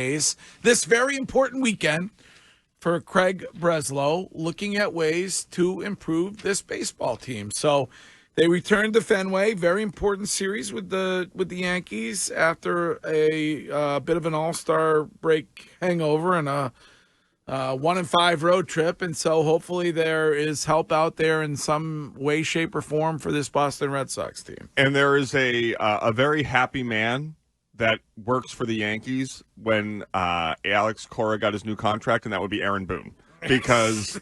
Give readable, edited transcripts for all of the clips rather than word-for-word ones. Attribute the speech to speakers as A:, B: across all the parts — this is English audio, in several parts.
A: This very important weekend for Craig Breslow, looking at ways to improve this baseball team. So they returned to Fenway, very important series with the Yankees after a bit of an all-star break hangover and a 1-5 road trip. And so hopefully there is help out there in some way, shape, or form for this Boston Red Sox team.
B: And there is a very happy man that works for the Yankees when Alex Cora got his new contract, and that would be Aaron Boone. Because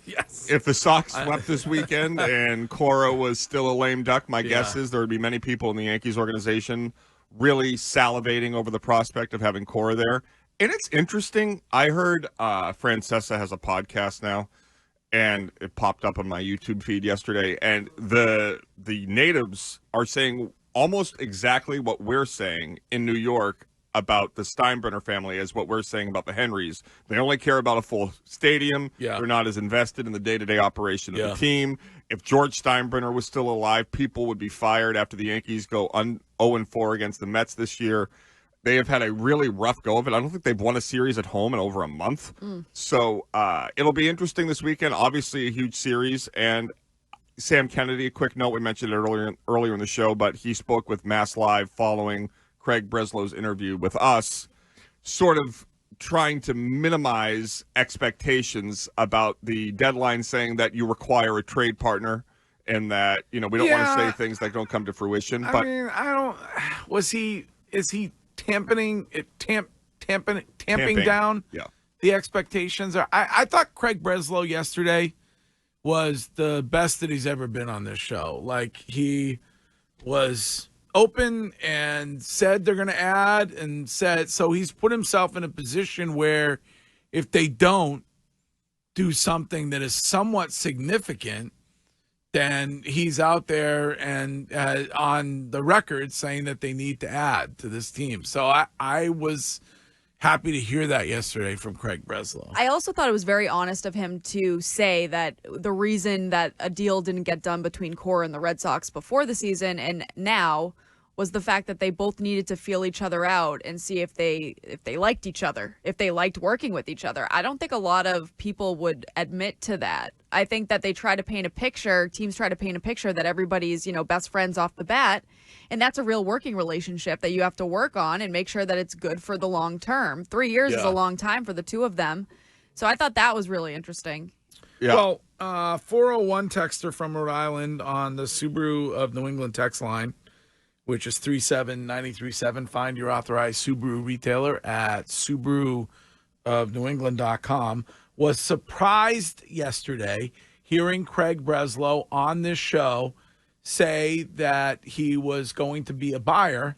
B: if the Sox swept this weekend and Cora was still a lame duck, my guess is there would be many people in the Yankees organization really salivating over the prospect of having Cora there. And it's interesting. I heard Francesa has a podcast now, and it popped up on my YouTube feed yesterday, and the natives are saying almost exactly what we're saying in New York about the Steinbrenner family as what we're saying about the Henrys. They only care about a full stadium. They're not as invested in the day-to-day operation of the team. If George Steinbrenner was still alive, people would be fired after the Yankees go 0-4 against the Mets this year. They have had a really rough go of it. I don't think they've won a series at home in over a month. So it'll be interesting this weekend. Obviously a huge series. And Sam Kennedy, a quick note, we mentioned it earlier in the show, but he spoke with Mass Live following Craig Breslow's interview with us, sort of trying to minimize expectations about the deadline, saying that you require a trade partner and that, we don't want to say things that don't come to fruition.
A: Is he tamping down the expectations? I thought Craig Breslow yesterday was the best that he's ever been on this show. Like, he was open and said they're going to add and said, so he's put himself in a position where if they don't do something that is somewhat significant, then he's out there and on the record saying that they need to add to this team. So I was happy to hear that yesterday from Craig Breslow.
C: I also thought it was very honest of him to say that the reason that a deal didn't get done between Cora and the Red Sox before the season and now was the fact that they both needed to feel each other out and see if they liked each other, if they liked working with each other. I don't think a lot of people would admit to that. I think that they try to paint a picture, teams try to paint a picture that everybody's, best friends off the bat. And that's a real working relationship that you have to work on and make sure that it's good for the long term. 3 years is a long time for the two of them. So I thought that was really interesting.
A: Yeah. Well, 401 texter from Rhode Island on the Subaru of New England text line, which is 37937. Find your authorized Subaru retailer at SubaruofNewEngland.com. Was surprised yesterday hearing Craig Breslow on this show say that he was going to be a buyer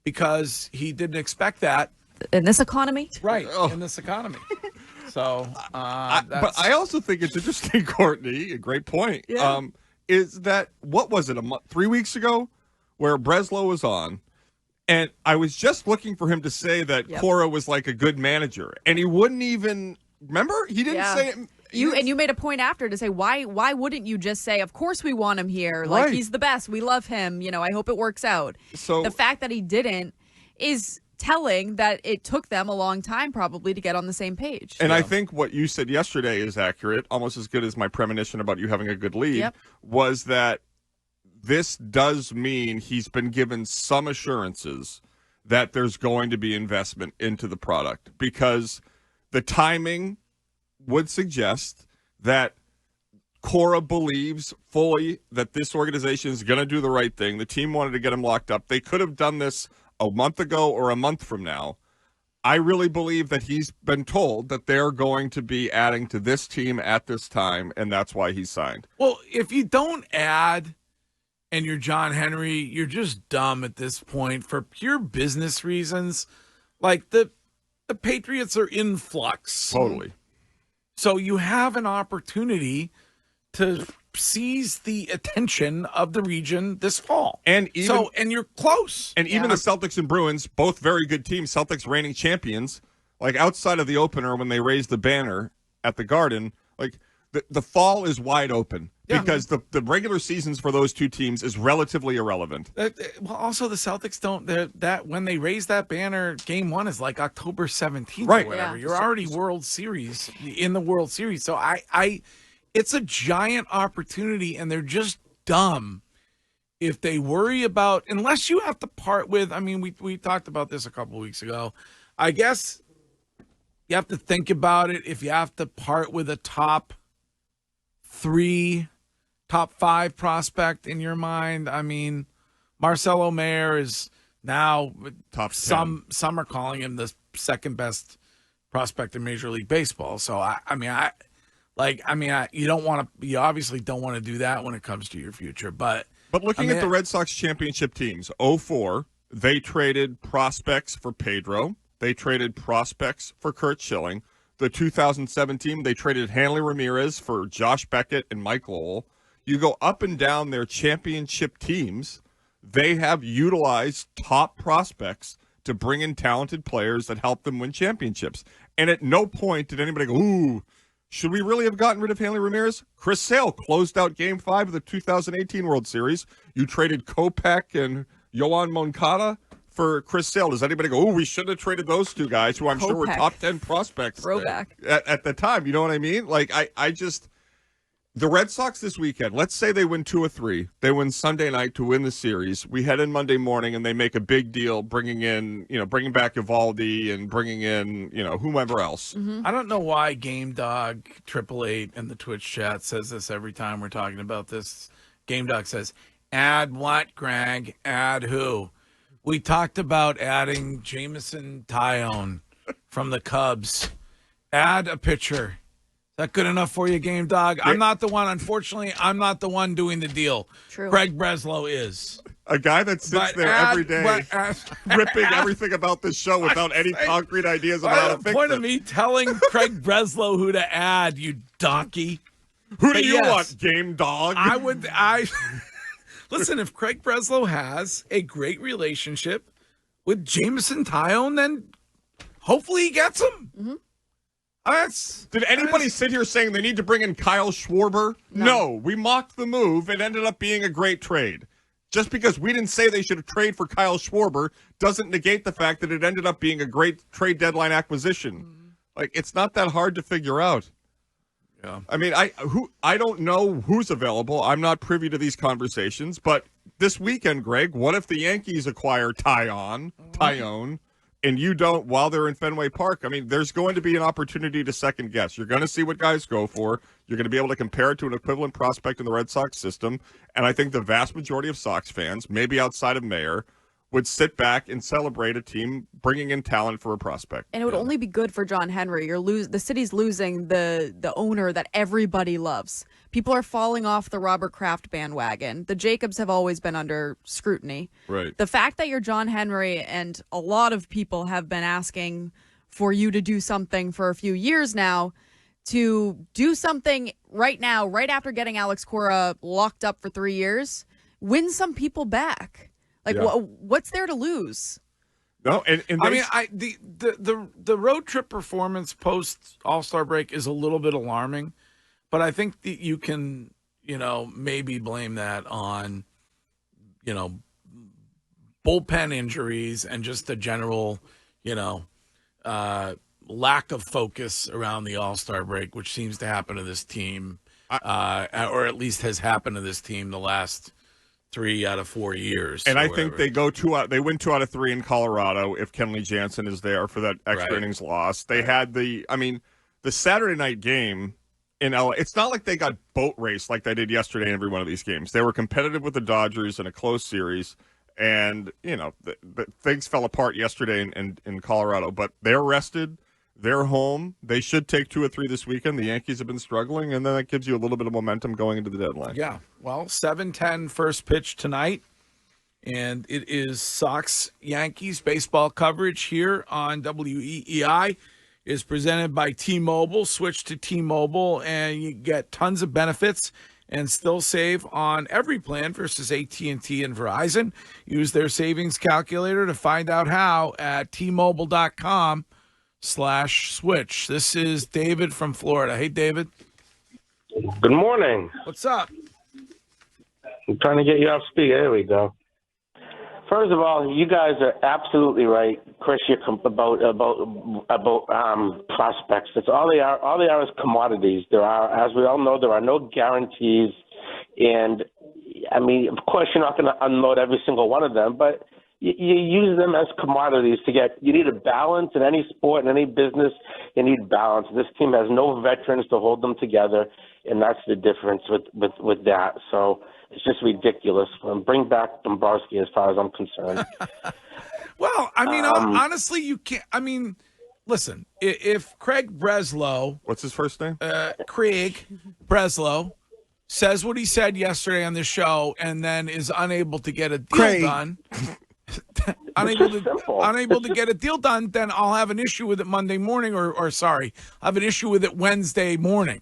A: because he didn't expect that.
C: In this economy?
A: Right, in this economy. So,
B: but I also think it's interesting, Courtney, a great point, is that, what was it, 3 weeks ago, where Breslow was on, and I was just looking for him to say that Cora was like a good manager, and he wouldn't even, remember? He didn't say it.
C: You made a point after to say, why wouldn't you just say, of course we want him here, like he's the best, we love him, I hope it works out. So the fact that he didn't is telling that it took them a long time probably to get on the same page.
B: And I think what you said yesterday is accurate, almost as good as my premonition about you having a good lead, was that this does mean he's been given some assurances that there's going to be investment into the product, because the timing would suggest that Cora believes fully that this organization is going to do the right thing. The team wanted to get him locked up. They could have done this a month ago or a month from now. I really believe that he's been told that they're going to be adding to this team at this time, and that's why he signed.
A: Well, if you don't add and you're John Henry, you're just dumb at this point for pure business reasons. Like, the Patriots are in flux.
B: Totally.
A: So you have an opportunity to seize the attention of the region this fall. And you're close.
B: And even the Celtics and Bruins, both very good teams, Celtics reigning champions, like outside of the opener when they raised the banner at the Garden, like the fall is wide open
A: Yeah.
B: because the regular seasons for those two teams is relatively irrelevant.
A: Well, also the Celtics don't. That when they raise that banner, Game 1 is like October 17th
B: Right.
A: or whatever.
C: Yeah.
A: You're already World Series in the World Series. So it's a giant opportunity, and they're just dumb if they worry about, unless you have to part with. I mean, we talked about this a couple weeks ago. I guess you have to think about it if you have to part with a top 5 prospect in your mind. I mean, Marcelo Mayer is now
B: Top 10.
A: Some are calling him the second best prospect in Major League Baseball. So you obviously don't want to do that when it comes to your future. But
B: looking at the Red Sox championship teams, 04, they traded prospects for Pedro. They traded prospects for Curt Schilling. The 2017, they traded Hanley Ramirez for Josh Beckett and Mike Lowell. You go up and down their championship teams, they have utilized top prospects to bring in talented players that help them win championships. And at no point did anybody go, ooh, should we really have gotten rid of Hanley Ramirez? Chris Sale closed out Game 5 of the 2018 World Series. You traded Kopech and Yoan Moncada for Chris Sale. Does anybody go, oh, we should have traded those two guys who I'm sure were top 10 prospects
C: Throwback.
B: at the time? You know what I mean? Like, I just, the Red Sox this weekend, let's say they win 2 or 3. They win Sunday night to win the series. We head in Monday morning and they make a big deal bringing back Evaldi and bringing in, whomever else.
C: Mm-hmm.
A: I don't know why Game Dog 888 in the Twitch chat says this every time we're talking about this. Game Dog says, add what, Greg? Add who? We talked about adding Jameson Tyone from the Cubs. Add a pitcher. Is that good enough for you, Game Dog? I'm not the one. Unfortunately, I'm not the one doing the deal.
C: True.
A: Craig Breslow is.
B: A guy that sits there every day ripping everything about this show without any concrete ideas about how to fix it.
A: Point of me telling Craig Breslow who to add, you donkey.
B: Who do you want, Game Dog?
A: Listen, if Craig Breslow has a great relationship with Jameson Tyone, then hopefully he gets him.
C: Mm-hmm.
B: Did anybody sit here saying they need to bring in Kyle Schwarber? No, we mocked the move. It ended up being a great trade. Just because we didn't say they should have traded for Kyle Schwarber doesn't negate the fact that it ended up being a great trade deadline acquisition. Like, it's not that hard to figure out.
A: Yeah.
B: I mean, I don't know who's available. I'm not privy to these conversations. But this weekend, Greg, what if the Yankees acquire Tyone, and you don't while they're in Fenway Park? I mean, there's going to be an opportunity to second guess. You're going to see what guys go for. You're going to be able to compare it to an equivalent prospect in the Red Sox system. And I think the vast majority of Sox fans, maybe outside of Mayer, would sit back and celebrate a team bringing in talent for a prospect.
C: And it would only be good for John Henry. The city's losing the owner that everybody loves. People are falling off the Robert Kraft bandwagon. The Jacobs have always been under scrutiny.
B: Right.
C: The fact that you're John Henry, and a lot of people have been asking for you to do something for a few years now, to do something right now, right after getting Alex Cora locked up for 3 years, win some people back. Like, what's there to lose?
B: No, and
A: I mean, the road trip performance post All-Star break is a little bit alarming, but I think that you can, maybe blame that on, bullpen injuries and just the general, lack of focus around the All-Star break, which seems to happen to this team, or at least has happened to this team the last 3 out of 4 years.
B: And I think they win 2 out of 3 in Colorado if Kenley Jansen is there for that extra innings loss. They had the Saturday night game in LA. It's not like they got boat raced like they did yesterday in every one of these games. They were competitive with the Dodgers in a close series, and the things fell apart yesterday in Colorado. But they're rested. They're home. They should take 2 or 3 this weekend. The Yankees have been struggling, and then that gives you a little bit of momentum going into the deadline.
A: Yeah. Well, 7:10 first pitch tonight, and it is Sox Yankees baseball coverage here on WEEI. Is presented by T-Mobile. Switch to T-Mobile, and you get tons of benefits and still save on every plan versus AT&T and Verizon. Use their savings calculator to find out how at T-Mobile.com/switch. This is David from Florida. Hey, David.
D: Good morning.
A: What's up?
D: I'm trying to get you off speaker. There we go. First of all, you guys are absolutely right, Chris. About prospects. That's all they are. All they are is commodities. There are, as we all know, there are no guarantees. And I mean, of course, you're not going to unload every single one of them, but you use them as commodities to get. You need a balance in any sport, in any business. You need balance. This team has no veterans to hold them together, and that's the difference with that. So it's just ridiculous. Bring back Dombrowski, as far as I'm concerned.
A: Well, I mean, honestly, you can't. I mean, listen, if Craig Breslow,
B: What's his first name?
A: Craig Breslow, says what he said yesterday on the show and then is unable to get a deal done, unable to get a deal done, then I'll have an issue with it Monday morning, or sorry, I have an issue with it Wednesday morning.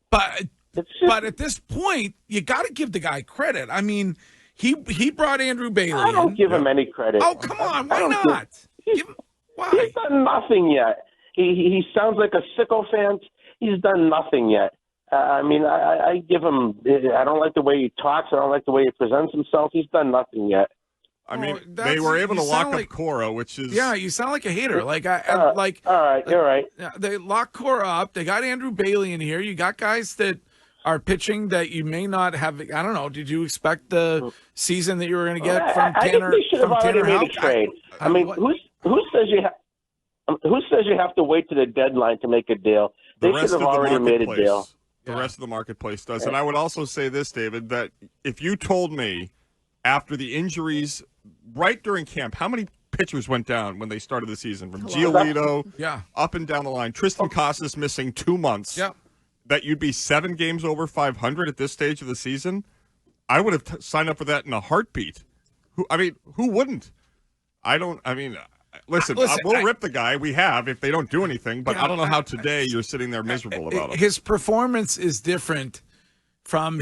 A: But at this point, you got to give the guy credit. I mean, he brought Andrew Bailey.
D: I don't give him any credit.
A: Oh, come on, why not? Why?
D: He's done nothing yet. He sounds like a sycophant. He's done nothing yet. I mean, I give him. I don't like the way he talks. I don't like the way he presents himself. He's done nothing yet.
B: I mean, they were able to lock up Cora, which is
A: you sound like a hater.
D: All right, you're right.
A: They locked Cora up. They got Andrew Bailey in here. You got guys that are pitching that you may not have. I don't know. Did you expect the season that you were going to get from Tanner?
D: I think they should have already made a trade. I mean, who says you have to wait to the deadline to make a deal? They should have already made a deal.
B: The rest of the marketplace does. And I would also say this, David, that if you told me after the injuries right during camp, how many pitchers went down when they started the season? From Giolito up and down the line. Tristan Casas missing 2 months.
A: Yeah.
B: That you'd be 7 games over 500 at this stage of the season? I would have signed up for that in a heartbeat. Who wouldn't? Listen, we'll rip the guy. We have if they don't do anything, but I don't know how today you're sitting there miserable about it.
A: His performance is different from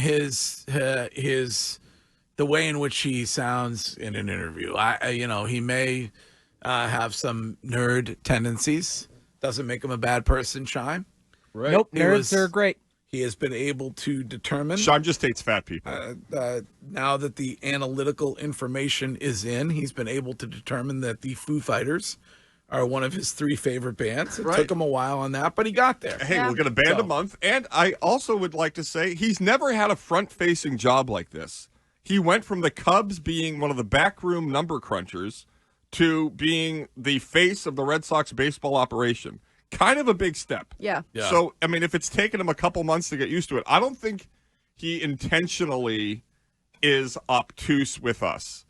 A: the way in which he sounds in an interview. He may have some nerd tendencies. Doesn't make him a bad person, Shime.
E: Right. Nope, nerds are great.
A: He has been able to determine.
B: Shime just hates fat people.
A: Now that the analytical information is in, he's been able to determine that the Foo Fighters are one of his 3 favorite bands. It took him a while on that, but he got there.
B: Hey, we'll get a band a month. And I also would like to say he's never had a front-facing job like this. He went from the Cubs being one of the backroom number crunchers to being the face of the Red Sox baseball operation. Kind of a big step.
C: Yeah.
B: So, I mean, if it's taken him a couple months to get used to it, I don't think he intentionally is obtuse with us.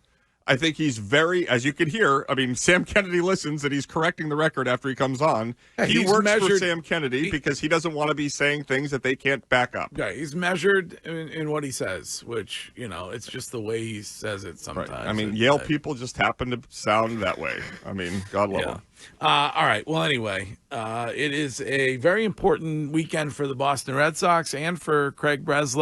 B: I think he's very, as you could hear, I mean, Sam Kennedy listens and he's correcting the record after he comes on. He works for Sam Kennedy because he doesn't want to be saying things that they can't back up.
A: Yeah, he's measured in what he says, which, it's just the way he says it sometimes.
B: Right. I mean, Yale people just happen to sound that way. I mean, God love them.
A: All right. Well, anyway, it is a very important weekend for the Boston Red Sox and for Craig Breslow.